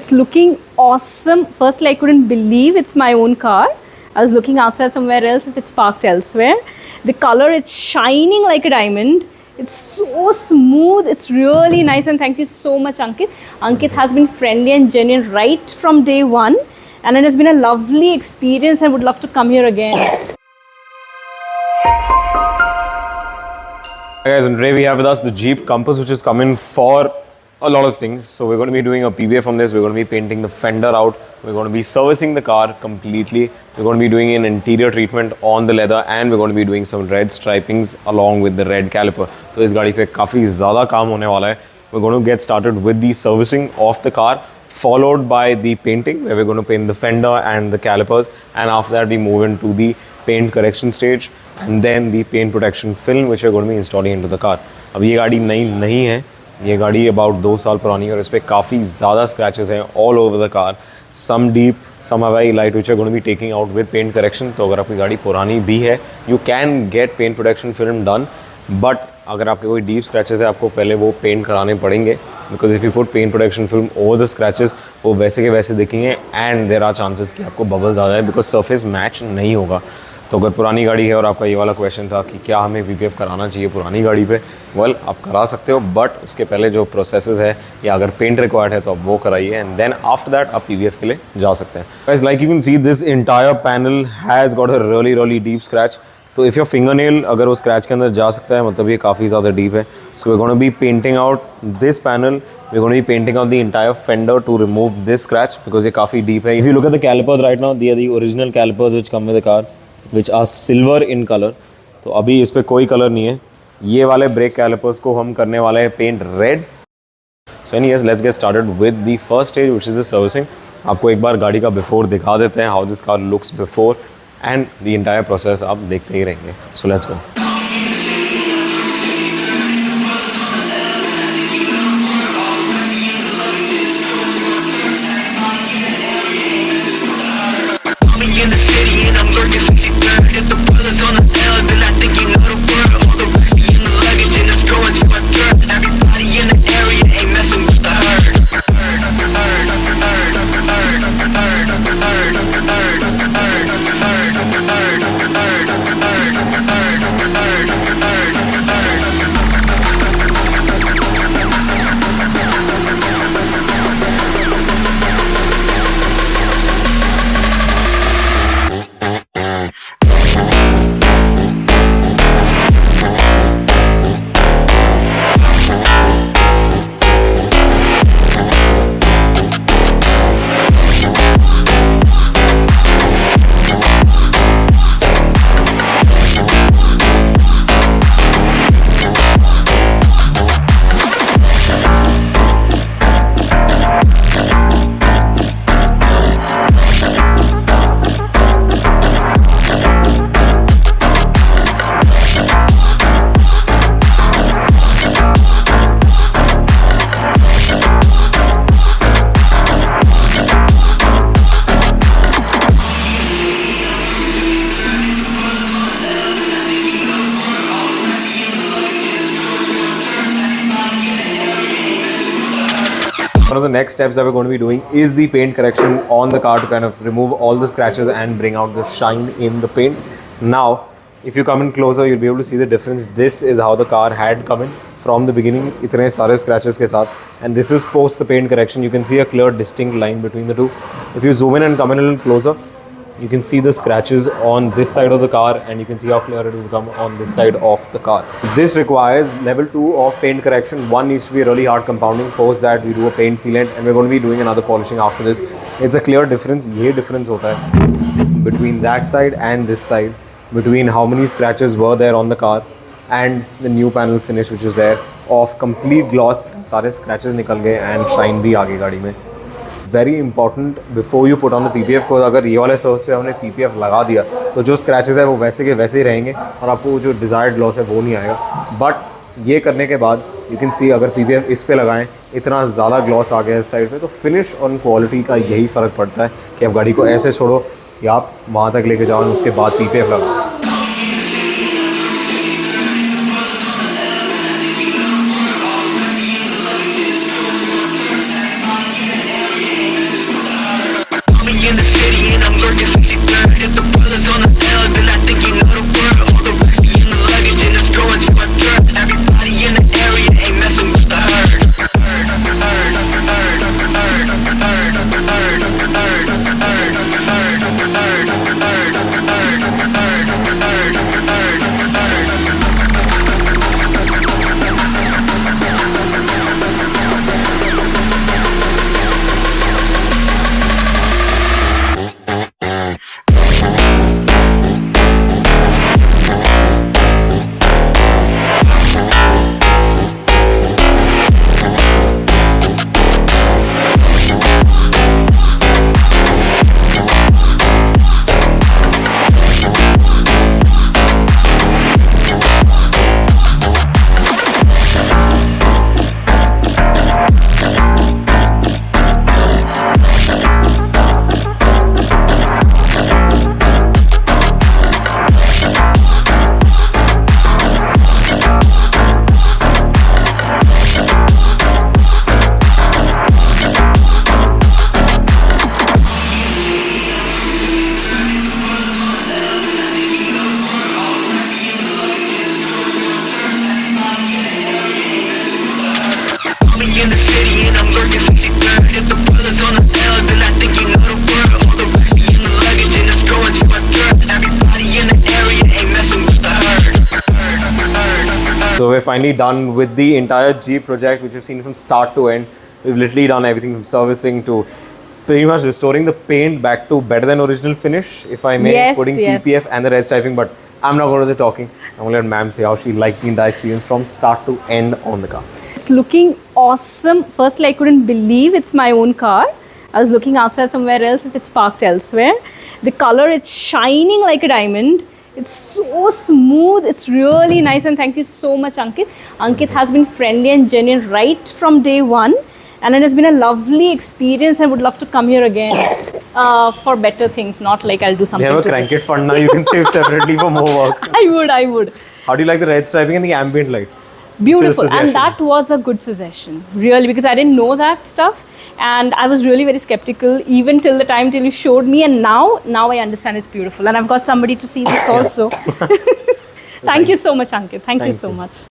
It's looking awesome. Firstly, I couldn't believe it's my own car. I was looking outside somewhere else if it's parked elsewhere. The color, it's shining like a diamond. It's so smooth. It's really nice, and thank you so much, Ankit. Ankit has been friendly and genuine right from day one, and it has been a lovely experience. I would love to come here again. Hi guys, and today we have with us the Jeep Compass, which is coming for a lot of things. So we're going to be doing a PPF on this. We're going to be painting the fender out. We're going to be servicing the car completely. We're going to be doing an interior treatment on the leather, and we're going to be doing some red stripings along with the red caliper. So इस गाड़ी पे काफ़ी ज़्यादा काम होने वाला है. We're going to get started with the servicing of the car, followed by the painting, where we're going to paint the fender and the calipers, and after that we move into the paint correction stage, and then the paint protection film which we're going to be installing into the car. अब ये गाड़ी नई नहीं है, ये गाड़ी about 2 साल पुरानी है और इस पर काफ़ी ज़्यादा स्क्रैचेस हैं all over the car. Some deep, some very light, which are going to be taking out with paint correction. तो अगर आपकी गाड़ी पुरानी भी है, you can get paint protection film done, but अगर आपके कोई डीप स्क्रैचेस है, आपको पहले वो पेंट कराने पड़ेंगे, because if you put paint protection film over the scratches, वो वैसे के वैसे दिखेंगे एंड देर आर चांसेस कि आपको बबल्स आ जाए बिकॉज सरफेस मैच नहीं होगा. तो अगर पुरानी गाड़ी है और आपका ये वाला क्वेश्चन था कि क्या हमें PPF कराना चाहिए पुरानी गाड़ी पे, वेल आप करा सकते हो, बट उसके पहले जो प्रोसेसेस है या अगर पेंट रिक्वायर्ड है तो आप वो कराइए एंड देन आफ्टर दैट आप PPF के लिए जा सकते हैं. Guys, like you can see this entire panel has got a really deep scratch. तो इफ़ योर फिंगर नेल अगर वो स्क्रैच के अंदर जा सकता है, मतलब ये काफ़ी ज़्यादा डीप है. So we gonna be painting out this panel. We're going to be painting out the entire fender to remove this scratch because ये काफ़ी deep है. If you look at the calipers right now, they are the original calipers which come with the car, which are silver in color. तो अभी इस पर कोई colour नहीं है. ये वाले ब्रेक कैलिपर्स को हम करने वाले हैं paint red. So anyways, let's get started with the first stage which is the servicing. आपको एक बार गाड़ी का बिफोर दिखा देते हैं, how this car looks before, and the entire process आप देखते ही रहेंगे. So let's go. One of the next steps that we're going to be doing is the paint correction on the car to kind of remove all the scratches and bring out the shine in the paint. Now, if you come in closer, you'll be able to see the difference. This is how the car had come in from the beginning, इतने सारे scratches के साथ, and this is post the paint correction. You can see a clear distinct line between the two. If you zoom in and come in a little closer, you can see the scratches on this side of the car, and you can see how clear it has become on this side of the car. This requires level 2 of paint correction. One needs to be really hard compounding. Post that we do a paint sealant, and we're going to be doing another polishing after this. It's a clear difference. ये difference होता है between that side and this side, between how many scratches were there on the car and the new panel finish which is there of complete gloss. सारे scratches निकल गए and shine भी आ गई गाड़ी में. Very important before you put on the PPF को, अगर ये वाले सर्विस पे हमने PPF लगा दिया तो जो स्क्रैचेस है वो वैसे के वैसे ही रहेंगे और आपको जो डिज़ायर्ड ग्लॉस है वो नहीं आएगा. बट ये करने के बाद यू कैन सी अगर PPF इस पे लगाएं, इतना ज़्यादा ग्लॉस आ गया इस साइड पे, तो फिनिश और क्वालिटी का यही फ़र्क पड़ता है कि आप गाड़ी को ऐसे छोड़ो या आप वहाँ तक लेके जाओ और उसके बाद PPF लगाओ. we're finally done with the entire Jeep project, which you've seen from start to end. We've literally done everything from servicing to pretty much restoring the paint back to better than original finish, if I may, Yes, putting yes. PPF and the red striping, but I'm not going to do the talking. I'm going to let ma'am say how she liked the entire experience from start to end on the car. It's looking awesome. Firstly, I couldn't believe it's my own car. I was looking outside somewhere else if it's parked elsewhere. The color, it's shining like a diamond. It's so smooth. It's really nice, and thank you so much, Ankit. Ankit has been friendly and genuine right from day one, and it has been a lovely experience. I would love to come here again for better things, not like I'll do We something have a to this. Crankit fund now, you can save separately for more work. I would. How do you like the red striping and the ambient light? Beautiful, and suggestion. that was a good suggestion, really, because I didn't know that stuff, and I was really very skeptical even till you showed me, and now I understand it's beautiful, and I've got somebody to see this also. Thank you so much, Ankit. Thank you so much.